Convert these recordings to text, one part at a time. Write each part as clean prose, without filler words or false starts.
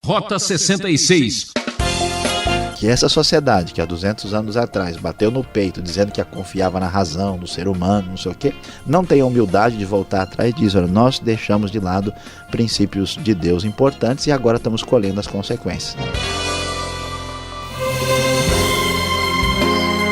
Rota 66. Que essa sociedade que há 200 anos atrás bateu no peito dizendo que confiava na razão, no ser humano, não sei o quê, não tem a humildade de voltar atrás e dizer: nós deixamos de lado princípios de Deus importantes e agora estamos colhendo as consequências.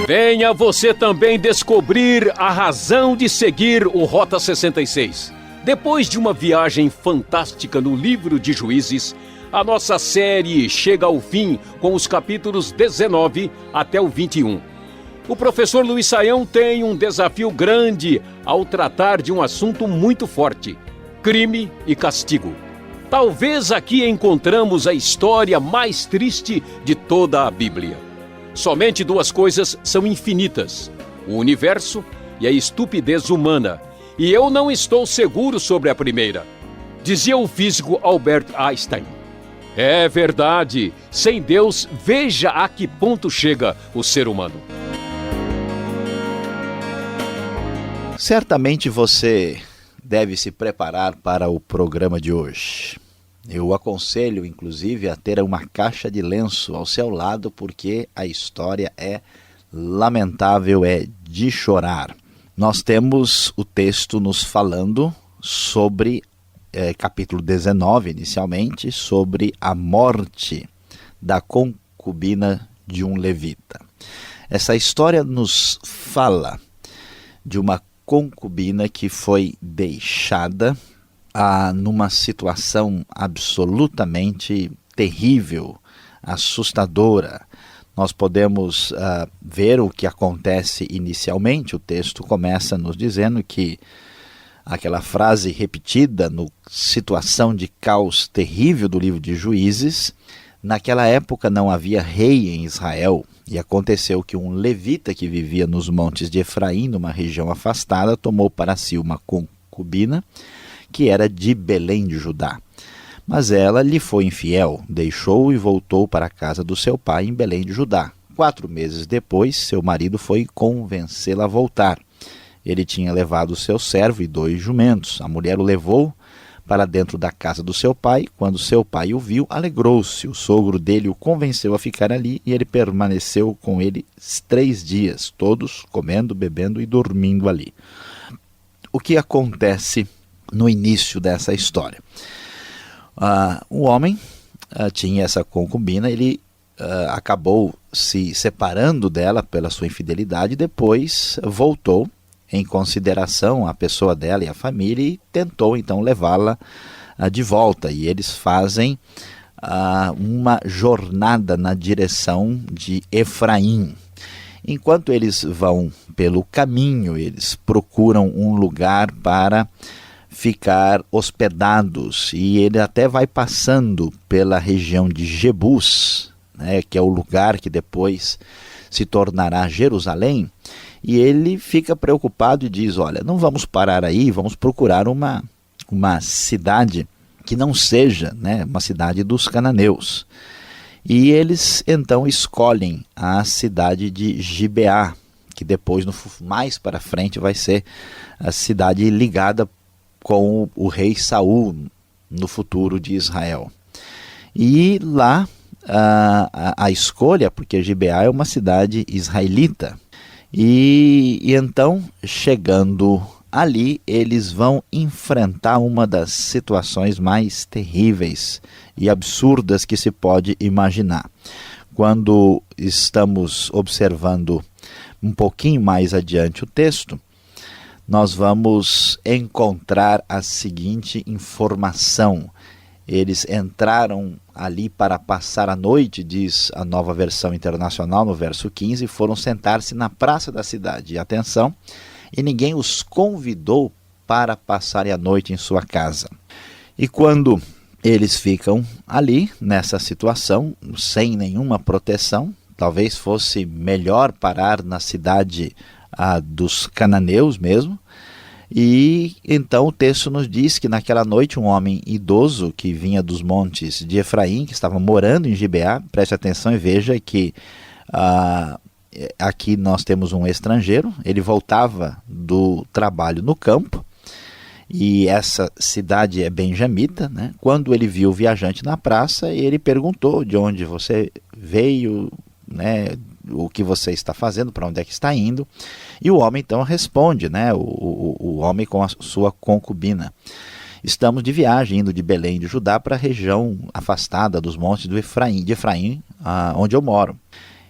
Venha você também descobrir a razão de seguir o Rota 66. Depois de uma viagem fantástica no livro de Juízes, a nossa série chega ao fim com os capítulos 19 até o 21. O professor Luiz Saião tem um desafio grande ao tratar de um assunto muito forte: crime e castigo. Talvez aqui encontramos a história mais triste de toda a Bíblia. Somente duas coisas são infinitas: o universo e a estupidez humana. E eu não estou seguro sobre a primeira. Dizia o físico Albert Einstein. É verdade, sem Deus, veja a que ponto chega o ser humano. Certamente você deve se preparar para o programa de hoje. Eu aconselho, inclusive, a ter uma caixa de lenço ao seu lado, porque a história é lamentável, é de chorar. Nós temos o texto nos falando sobre, capítulo 19, inicialmente, sobre a morte da concubina de um levita. Essa história nos fala de uma concubina que foi deixada numa situação absolutamente terrível, assustadora. Nós podemos ver o que acontece inicialmente. O texto começa nos dizendo que aquela frase repetida no situação de caos terrível do livro de Juízes, naquela época não havia rei em Israel, e aconteceu que um levita que vivia nos montes de Efraim, numa região afastada, tomou para si uma concubina que era de Belém de Judá. Mas ela lhe foi infiel, deixou-o e voltou para a casa do seu pai em Belém de Judá. 4 meses depois, seu marido foi convencê-la a voltar. Ele tinha levado o seu servo e 2 jumentos. A mulher o levou para dentro da casa do seu pai. Quando seu pai o viu, alegrou-se. O sogro dele o convenceu a ficar ali e ele permaneceu com ele 3 dias, todos comendo, bebendo e dormindo ali. O que acontece no início dessa história? O homem tinha essa concubina, ele acabou se separando dela pela sua infidelidade, depois voltou em consideração a pessoa dela e a família e tentou então levá-la de volta. E eles fazem uma jornada na direção de Efraim. Enquanto eles vão pelo caminho, eles procuram um lugar para ficar hospedados, e ele até vai passando pela região de Jebus, né, que é o lugar que depois se tornará Jerusalém, e ele fica preocupado e diz: olha, não vamos parar aí, vamos procurar uma cidade que não seja, né, uma cidade dos cananeus. E eles então escolhem a cidade de Gibeá, que depois, mais para frente, vai ser a cidade ligada com o rei Saul no futuro de Israel. E lá a escolha, porque Gibeá é uma cidade israelita, e então, chegando ali, eles vão enfrentar uma das situações mais terríveis e absurdas que se pode imaginar. Quando estamos observando um pouquinho mais adiante o texto, nós vamos encontrar a seguinte informação: eles entraram ali para passar a noite, diz a Nova Versão Internacional, no verso 15, e foram sentar-se na praça da cidade. E atenção, e ninguém os convidou para passarem a noite em sua casa. E quando eles ficam ali, nessa situação, sem nenhuma proteção, talvez fosse melhor parar na cidade dos cananeus mesmo. E então o texto nos diz que naquela noite um homem idoso que vinha dos montes de Efraim, que estava morando em Gibeá, preste atenção e veja que aqui nós temos um estrangeiro, ele voltava do trabalho no campo, e essa cidade é benjamita, né? Quando ele viu o viajante na praça, ele perguntou de onde você veio, né? O que você está fazendo, para onde é que está indo. E o homem então responde, né? O homem com a sua concubina: estamos de viagem, indo de Belém de Judá para a região afastada dos montes de Efraim, onde eu moro.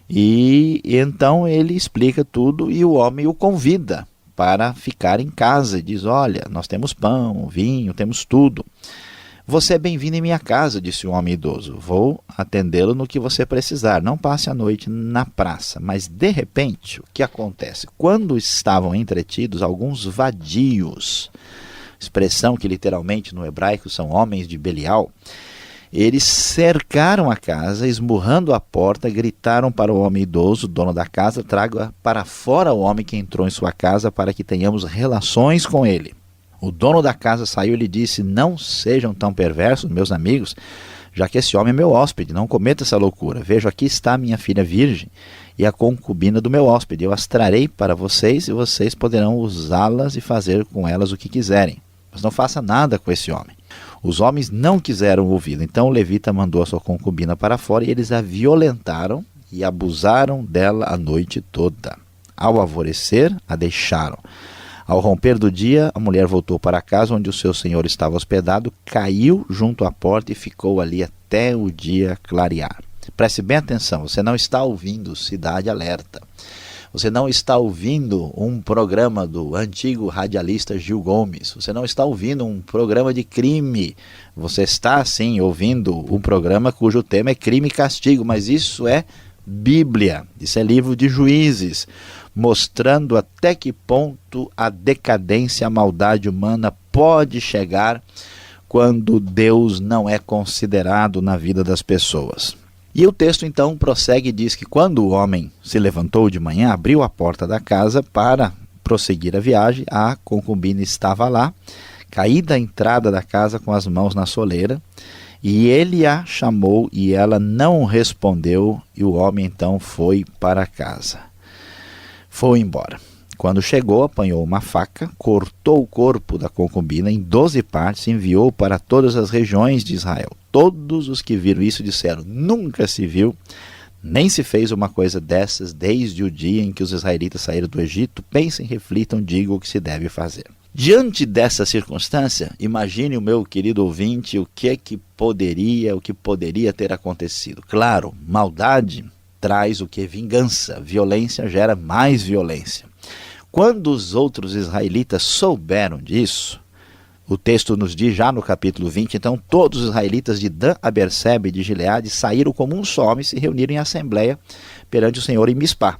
E então ele explica tudo e o homem o convida para ficar em casa e diz: olha, nós temos pão, vinho, temos tudo. Você é bem-vindo em minha casa, disse o homem idoso. Vou atendê-lo no que você precisar. Não passe a noite na praça. Mas, de repente, o que acontece? Quando estavam entretidos alguns vadios, expressão que literalmente no hebraico são homens de Belial, eles cercaram a casa, esmurrando a porta, gritaram para o homem idoso, dono da casa: traga para fora o homem que entrou em sua casa para que tenhamos relações com ele. O dono da casa saiu e lhe disse: não sejam tão perversos, meus amigos, já que esse homem é meu hóspede, não cometa essa loucura. Vejo, aqui está minha filha virgem e a concubina do meu hóspede. Eu as trarei para vocês e vocês poderão usá-las e fazer com elas o que quiserem. Mas não faça nada com esse homem. Os homens não quiseram ouvi-lo. Então o levita mandou a sua concubina para fora e eles a violentaram e abusaram dela a noite toda. Ao alvorecer, a deixaram. Ao romper do dia, a mulher voltou para casa onde o seu senhor estava hospedado, caiu junto à porta e ficou ali até o dia clarear. Preste bem atenção, você não está ouvindo Cidade Alerta. Você não está ouvindo um programa do antigo radialista Gil Gomes. Você não está ouvindo um programa de crime. Você está, sim, ouvindo um programa cujo tema é crime e castigo, mas isso é Bíblia, isso é livro de Juízes, mostrando até que ponto a decadência, a maldade humana pode chegar quando Deus não é considerado na vida das pessoas. E o texto então prossegue e diz que quando o homem se levantou de manhã, abriu a porta da casa para prosseguir a viagem, a concubina estava lá, caída à entrada da casa com as mãos na soleira, e ele a chamou e ela não respondeu, e o homem então foi para casa. Foi embora. Quando chegou, apanhou uma faca, cortou o corpo da concubina em 12 partes e enviou para todas as regiões de Israel. Todos os que viram isso disseram: nunca se viu, nem se fez uma coisa dessas desde o dia em que os israelitas saíram do Egito. Pensem, reflitam, digam o que se deve fazer. Diante dessa circunstância, imagine, o meu querido ouvinte, o que poderia ter acontecido. Claro, maldade traz o que? Vingança. Violência gera mais violência. Quando os outros israelitas souberam disso, o texto nos diz já no capítulo 20, então todos os israelitas de Dan a Berseba e de Gileade saíram como um só homem e se reuniram em assembleia perante o Senhor em Mispá.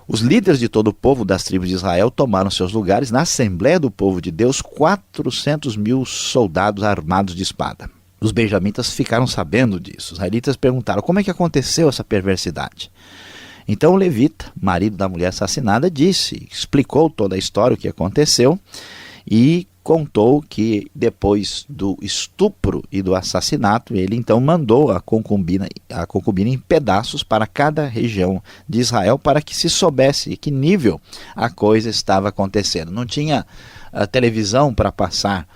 Os líderes de todo o povo das tribos de Israel tomaram seus lugares na Assembleia do Povo de Deus, 400.000 soldados armados de espada. Os benjamitas ficaram sabendo disso. Os israelitas perguntaram: como é que aconteceu essa perversidade? Então o levita, marido da mulher assassinada, explicou toda a história, o que aconteceu, e contou que depois do estupro e do assassinato, ele então mandou a concubina em pedaços para cada região de Israel, para que se soubesse que nível a coisa estava acontecendo. Não tinha televisão para passar,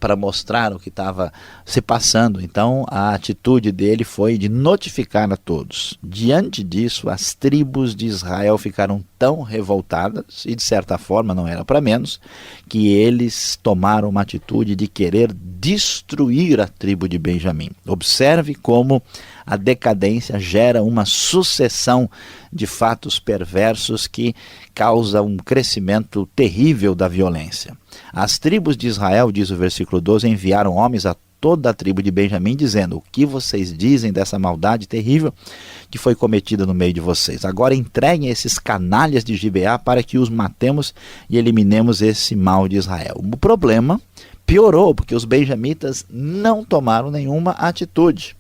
para mostrar o que estava se passando. Então a atitude dele foi de notificar a todos. Diante disso, as tribos de Israel ficaram tão revoltadas, e de certa forma não era para menos, que eles tomaram uma atitude de querer destruir a tribo de Benjamim. Observe como a decadência gera uma sucessão de fatos perversos que causa um crescimento terrível da violência. As tribos de Israel, diz o versículo 12, enviaram homens a toda a tribo de Benjamim, dizendo: o que vocês dizem dessa maldade terrível que foi cometida no meio de vocês? Agora entreguem esses canalhas de Gibeá para que os matemos e eliminemos esse mal de Israel. O problema piorou, porque os benjamitas não tomaram nenhuma atitude.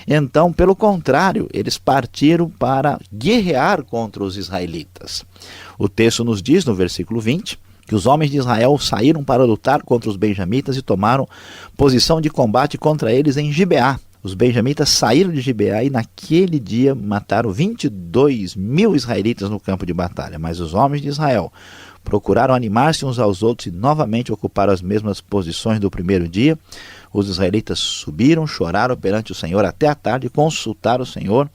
Então, pelo contrário, eles partiram para guerrear contra os israelitas. O texto nos diz, no versículo 20, que os homens de Israel saíram para lutar contra os benjamitas e tomaram posição de combate contra eles em Gibeá. Os benjamitas saíram de Gibeá e naquele dia mataram 22.000 israelitas no campo de batalha. Mas os homens de Israel, procuraram animar-se uns aos outros e novamente ocuparam as mesmas posições do primeiro dia. Os israelitas subiram, choraram perante o Senhor até a tarde e consultaram o Senhor.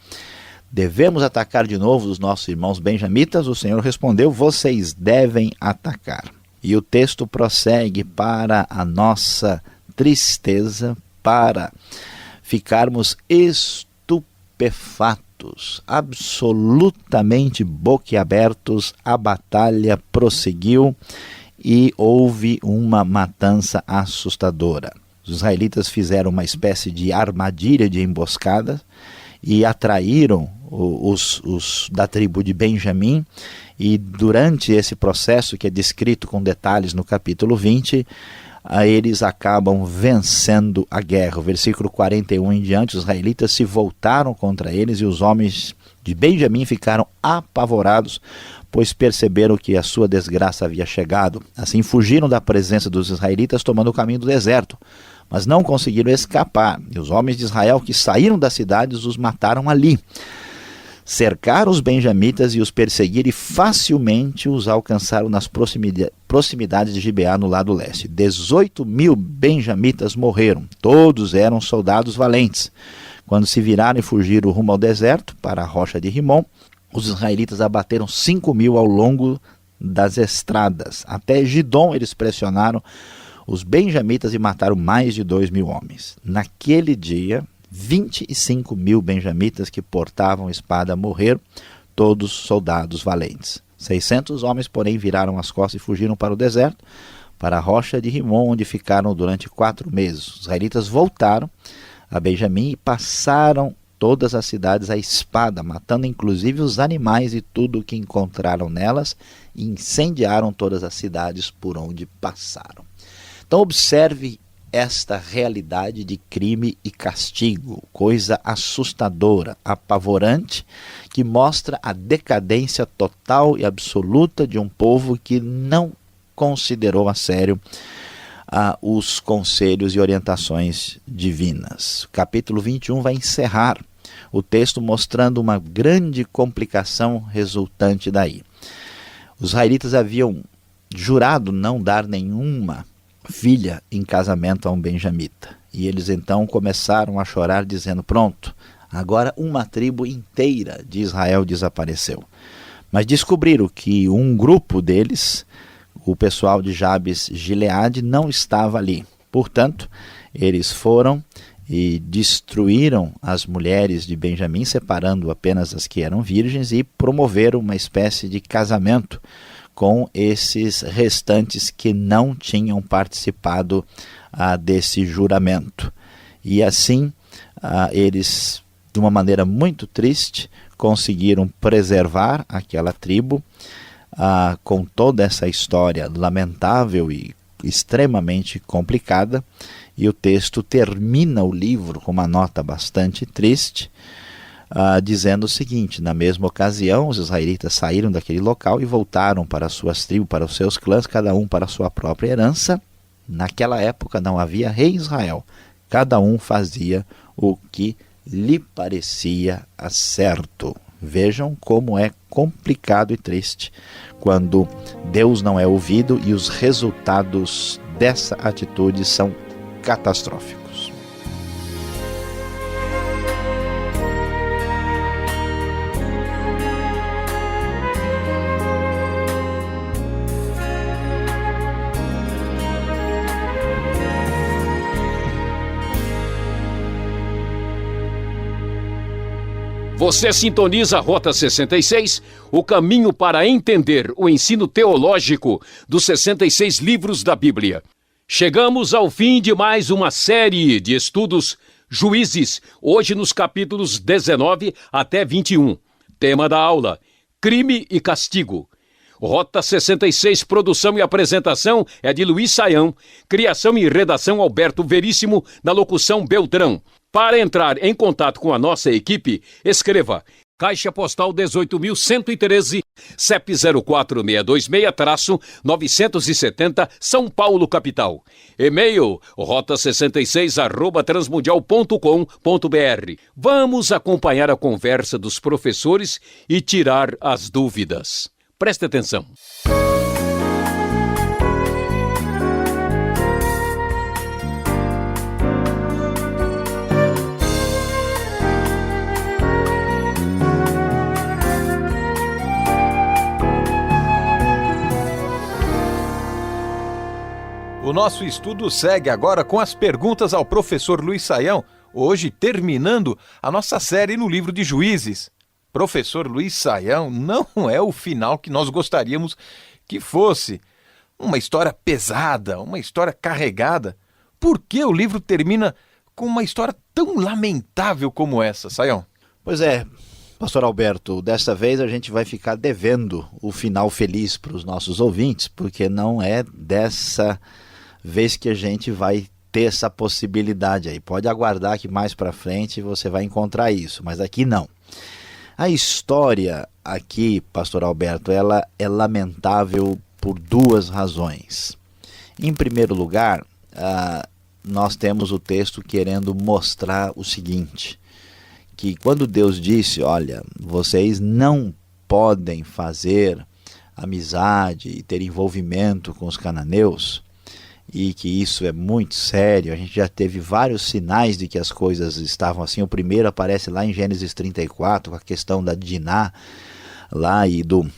Devemos atacar de novo os nossos irmãos benjamitas? O Senhor respondeu, vocês devem atacar. E o texto prossegue para a nossa tristeza, para ficarmos estupefatos, absolutamente boquiabertos. A batalha prosseguiu e houve uma matança assustadora. Os israelitas fizeram uma espécie de armadilha de emboscada e atraíram os da tribo de Benjamim, e durante esse processo, que é descrito com detalhes no capítulo 20, eles acabam vencendo a guerra. O versículo 41 em diante, os israelitas se voltaram contra eles e os homens de Benjamim ficaram apavorados, pois perceberam que a sua desgraça havia chegado. Assim fugiram da presença dos israelitas, tomando o caminho do deserto, mas não conseguiram escapar. E os homens de Israel que saíram das cidades os mataram ali. Cercaram os benjamitas e os perseguiram, e facilmente os alcançaram nas proximidades de Gibeá, no lado leste. 18.000 benjamitas morreram, todos eram soldados valentes. Quando se viraram e fugiram rumo ao deserto, para a rocha de Rimom, os israelitas abateram 5.000 ao longo das estradas. Até Gidom eles pressionaram os benjamitas e mataram mais de 2.000 homens. Naquele dia, 25.000 benjamitas que portavam espada morreram, todos soldados valentes. 600 homens, porém, viraram as costas e fugiram para o deserto, para a rocha de Rimom, onde ficaram durante 4 meses. Os israelitas voltaram a Benjamim e passaram todas as cidades à espada, matando inclusive os animais e tudo o que encontraram nelas, e incendiaram todas as cidades por onde passaram. Então observe esta realidade de crime e castigo, coisa assustadora, apavorante, que mostra a decadência total e absoluta de um povo que não considerou a sério os conselhos e orientações divinas. O capítulo 21 vai encerrar o texto mostrando uma grande complicação resultante daí. Os israelitas haviam jurado não dar nenhuma filha em casamento a um benjamita. E eles então começaram a chorar dizendo, pronto, agora uma tribo inteira de Israel desapareceu. Mas descobriram que um grupo deles, o pessoal de Jabes Gileade, não estava ali. Portanto, eles foram e destruíram as mulheres de Benjamim, separando apenas as que eram virgens, e promoveram uma espécie de casamento com esses restantes que não tinham participado desse juramento. E assim, eles, de uma maneira muito triste, conseguiram preservar aquela tribo, com toda essa história lamentável e extremamente complicada. E o texto termina o livro com uma nota bastante triste, dizendo o seguinte: na mesma ocasião, os israelitas saíram daquele local e voltaram para as suas tribos, para os seus clãs, cada um para a sua própria herança. Naquela época não havia rei em Israel, cada um fazia o que lhe parecia certo. Vejam como é complicado e triste quando Deus não é ouvido e os resultados dessa atitude são catastróficos. Você sintoniza a Rota 66, o caminho para entender o ensino teológico dos 66 livros da Bíblia. Chegamos ao fim de mais uma série de estudos Juízes, hoje nos capítulos 19 até 21. Tema da aula: Crime e Castigo. Rota 66, produção e apresentação é de Luiz Saião, criação e redação Alberto Veríssimo, na locução Beltrão. Para entrar em contato com a nossa equipe, escreva Caixa Postal 18.113, CEP 04626-970, São Paulo, capital. E-mail rota66@transmundial.com.br. Vamos acompanhar a conversa dos professores e tirar as dúvidas. Preste atenção. nosso estudo segue agora com as perguntas ao professor Luiz Saião, hoje terminando a nossa série no livro de Juízes. Professor Luiz Saião, não é o final que nós gostaríamos que fosse. Uma história pesada, uma história carregada. Por que o livro termina com uma história tão lamentável como essa, Saião? Pois é, pastor Alberto, desta vez a gente vai ficar devendo o final feliz para os nossos ouvintes, porque não é dessa vez que a gente vai ter essa possibilidade aí. Pode aguardar que mais para frente você vai encontrar isso, mas aqui não. A história aqui, pastor Alberto, ela é lamentável por duas razões. Em primeiro lugar, nós temos o texto querendo mostrar o seguinte, que quando Deus disse, olha, vocês não podem fazer amizade e ter envolvimento com os cananeus, e que isso é muito sério, a gente já teve vários sinais de que as coisas estavam assim. O primeiro aparece lá em Gênesis 34, com a questão da Diná, lá e do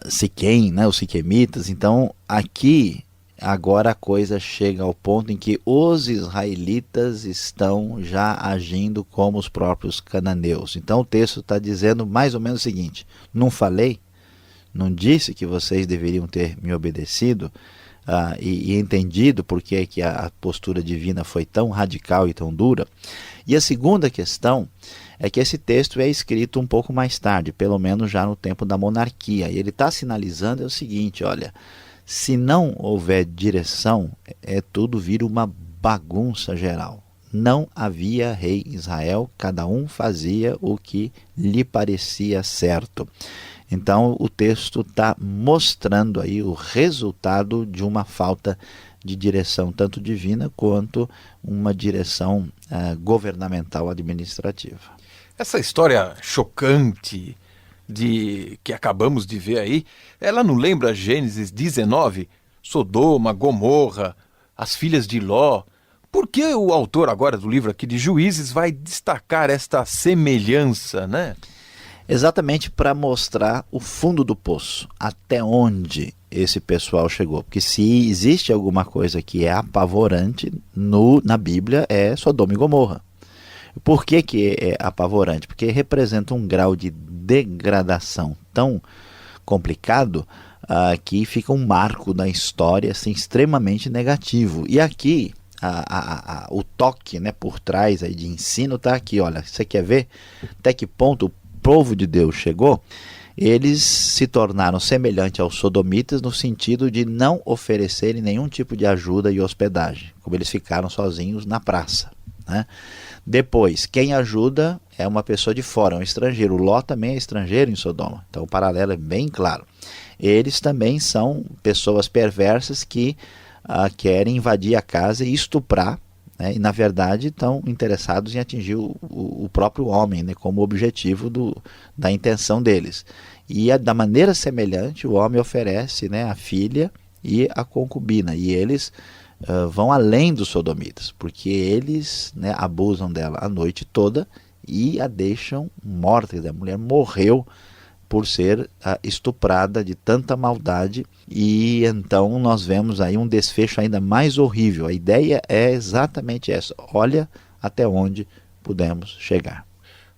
Siquém, né, os siquemitas. Então aqui, agora a coisa chega ao ponto em que os israelitas estão já agindo como os próprios cananeus. Então o texto está dizendo mais ou menos o seguinte, não falei? Não disse que vocês deveriam ter me obedecido? E entendido por que a postura divina foi tão radical e tão dura. E a segunda questão é que esse texto é escrito um pouco mais tarde, pelo menos já no tempo da monarquia. E ele está sinalizando o seguinte, olha, se não houver direção, tudo vira uma bagunça geral. Não havia rei em Israel, cada um fazia o que lhe parecia certo. Então o texto está mostrando aí o resultado de uma falta de direção tanto divina quanto uma direção governamental administrativa. Essa história chocante que acabamos de ver aí, ela não lembra Gênesis 19? Sodoma, Gomorra, as filhas de Ló. Por que o autor agora do livro aqui de Juízes vai destacar esta semelhança, né? Exatamente para mostrar o fundo do poço, até onde esse pessoal chegou. Porque se existe alguma coisa que é apavorante na Bíblia, é Sodoma e Gomorra. Por que é apavorante? Porque representa um grau de degradação tão complicado que fica um marco na história assim, extremamente negativo. E aqui o toque, né, por trás aí de ensino está aqui. Olha, você quer ver até que ponto o povo de Deus chegou? Eles se tornaram semelhantes aos sodomitas no sentido de não oferecerem nenhum tipo de ajuda e hospedagem, como eles ficaram sozinhos na praça, né? Depois, quem ajuda é uma pessoa de fora, um estrangeiro. O Ló também é estrangeiro em Sodoma, então o paralelo é bem claro. Eles também são pessoas perversas que querem invadir a casa e estuprar, né? E na verdade estão interessados em atingir o próprio homem, né, como objetivo da intenção deles. E da maneira semelhante o homem oferece, né, a filha e a concubina, e eles vão além dos sodomitas, porque eles, né, abusam dela a noite toda e a deixam morta. A mulher morreu por ser estuprada de tanta maldade, e então nós vemos aí um desfecho ainda mais horrível. A ideia é exatamente essa, olha até onde pudemos chegar.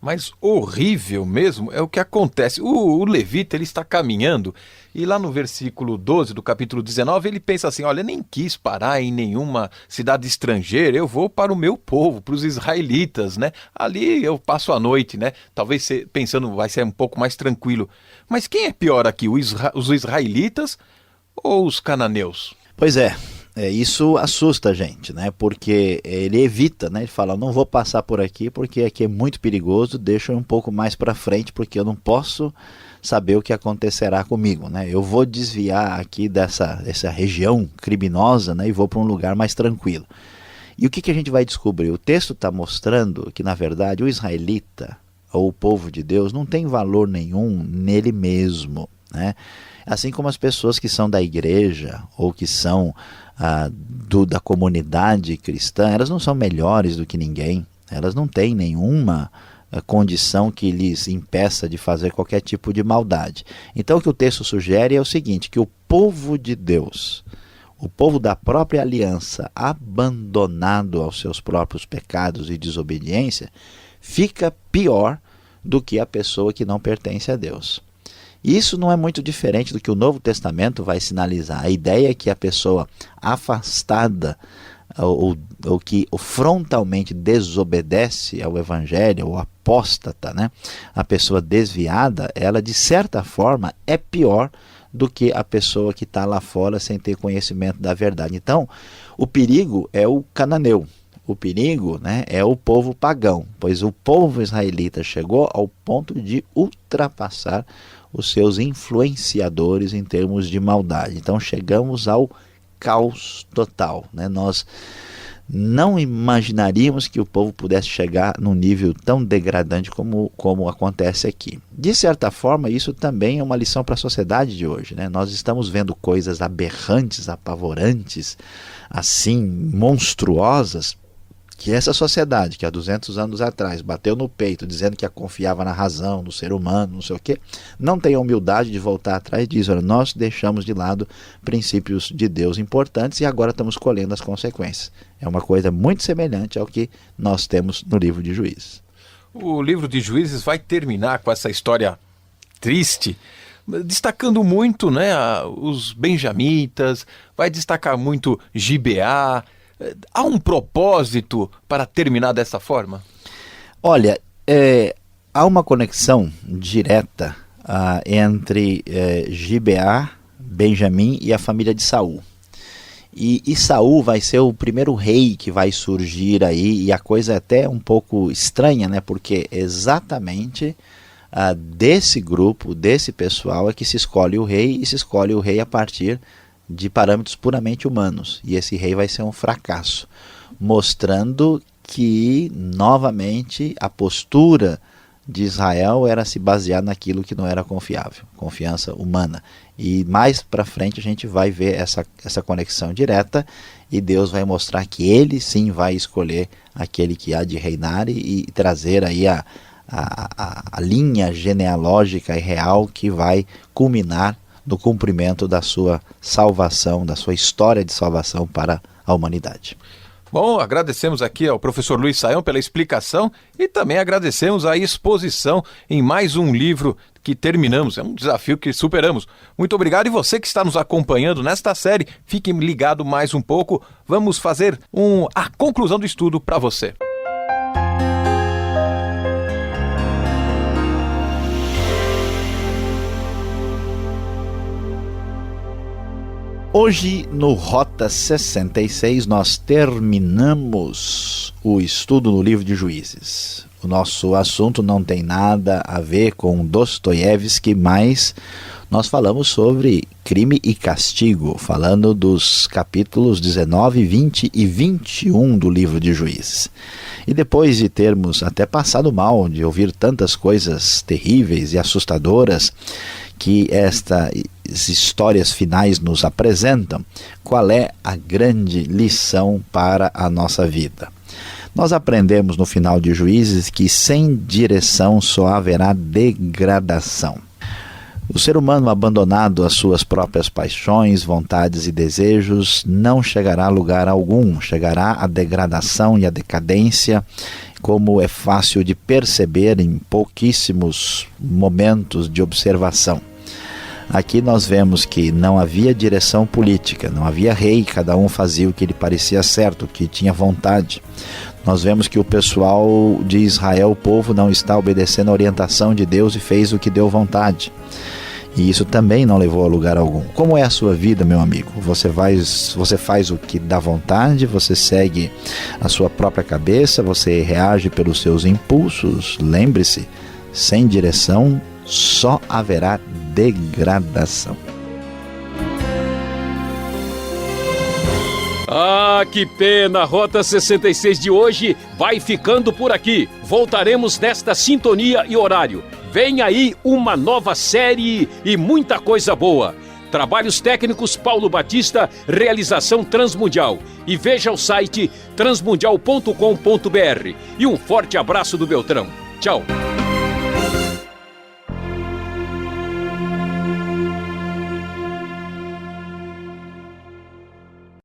Mas horrível mesmo é o que acontece. O levita, ele está caminhando e lá no versículo 12 do capítulo 19 ele pensa assim, olha, nem quis parar em nenhuma cidade estrangeira, eu vou para o meu povo, para os israelitas, né? Ali eu passo a noite, né? Talvez pensando vai ser um pouco mais tranquilo. Mas quem é pior aqui, os israelitas ou os cananeus? Pois é. Isso assusta a gente, né? Porque ele evita, né? Ele fala, não vou passar por aqui porque aqui é muito perigoso, deixa eu um pouco mais para frente porque eu não posso saber o que acontecerá comigo, né? Eu vou desviar aqui dessa região criminosa, né? E vou para um lugar mais tranquilo. E o que a gente vai descobrir? O texto está mostrando que, na verdade, o israelita, ou o povo de Deus, não tem valor nenhum nele mesmo, né? Assim como as pessoas que são da igreja ou que são da comunidade cristã, elas não são melhores do que ninguém, elas não têm nenhuma condição que lhes impeça de fazer qualquer tipo de maldade. Então o que o texto sugere é o seguinte, que o povo de Deus, o povo da própria aliança, abandonado aos seus próprios pecados e desobediência, fica pior do que a pessoa que não pertence a Deus. Isso não é muito diferente do que o Novo Testamento vai sinalizar. A ideia é que a pessoa afastada ou que frontalmente desobedece ao Evangelho, ou apóstata, né? A pessoa desviada, ela de certa forma é pior do que a pessoa que está lá fora sem ter conhecimento da verdade. Então, o perigo é o cananeu. O perigo, né, é o povo pagão, pois o povo israelita chegou ao ponto de ultrapassar os seus influenciadores em termos de maldade. Então chegamos ao caos total, né? Nós não imaginaríamos que o povo pudesse chegar num nível tão degradante como acontece aqui. De certa forma, isso também é uma lição para a sociedade de hoje, né? Nós estamos vendo coisas aberrantes, apavorantes, assim, monstruosas, que essa sociedade que há 200 anos atrás bateu no peito dizendo que confiava na razão, no ser humano, não sei o quê, não tem a humildade de voltar atrás e dizer: olha, nós deixamos de lado princípios de Deus importantes e agora estamos colhendo as consequências. É uma coisa muito semelhante ao que nós temos no livro de Juízes. O livro de Juízes vai terminar com essa história triste, destacando muito, né, os benjamitas, vai destacar muito Gibeá. Há um propósito para terminar dessa forma? Olha, há uma conexão direta entre Gibeá, Benjamim e a família de Saul. E Saul vai ser o primeiro rei que vai surgir aí, e a coisa é até um pouco estranha, né? Porque exatamente desse grupo, desse pessoal é que se escolhe o rei, e se escolhe o rei a partir de parâmetros puramente humanos, e esse rei vai ser um fracasso, mostrando que novamente a postura de Israel era se basear naquilo que não era confiável, confiança humana. E mais para frente a gente vai ver essa conexão direta, e Deus vai mostrar que ele sim vai escolher aquele que há de reinar e trazer aí a linha genealógica e real que vai culminar no cumprimento da sua salvação, da sua história de salvação para a humanidade. Bom, agradecemos aqui ao professor Luiz Saião pela explicação e também agradecemos a exposição em mais um livro que terminamos. É um desafio que superamos. Muito obrigado, e você que está nos acompanhando nesta série, fique ligado mais um pouco. Vamos fazer a conclusão do estudo para você. Hoje, no Rota 66, nós terminamos o estudo no livro de Juízes. O nosso assunto não tem nada a ver com Dostoiévski, mas nós falamos sobre crime e castigo, falando dos capítulos 19, 20 e 21 do livro de Juízes. E depois de termos até passado mal, de ouvir tantas coisas terríveis e assustadoras que estas histórias finais nos apresentam, qual é a grande lição para a nossa vida? Nós aprendemos no final de Juízes que sem direção só haverá degradação. O ser humano abandonado às suas próprias paixões, vontades e desejos não chegará a lugar algum, chegará à degradação e à decadência, como é fácil de perceber em pouquíssimos momentos de observação. Aqui nós vemos que não havia direção política, não havia rei, cada um fazia o que lhe parecia certo, o que tinha vontade. Nós vemos que o pessoal de Israel, o povo, não está obedecendo a orientação de Deus e fez o que deu vontade. E isso também não levou a lugar algum. Como é a sua vida, meu amigo? Você faz o que dá vontade, você segue a sua própria cabeça, você reage pelos seus impulsos. Lembre-se, sem direção só haverá degradação. Ah, que pena! A Rota 66 de hoje vai ficando por aqui. Voltaremos nesta sintonia e horário. Vem aí uma nova série e muita coisa boa. Trabalhos técnicos Paulo Batista, realização Transmundial. E veja o site transmundial.com.br. E um forte abraço do Beltrão. Tchau!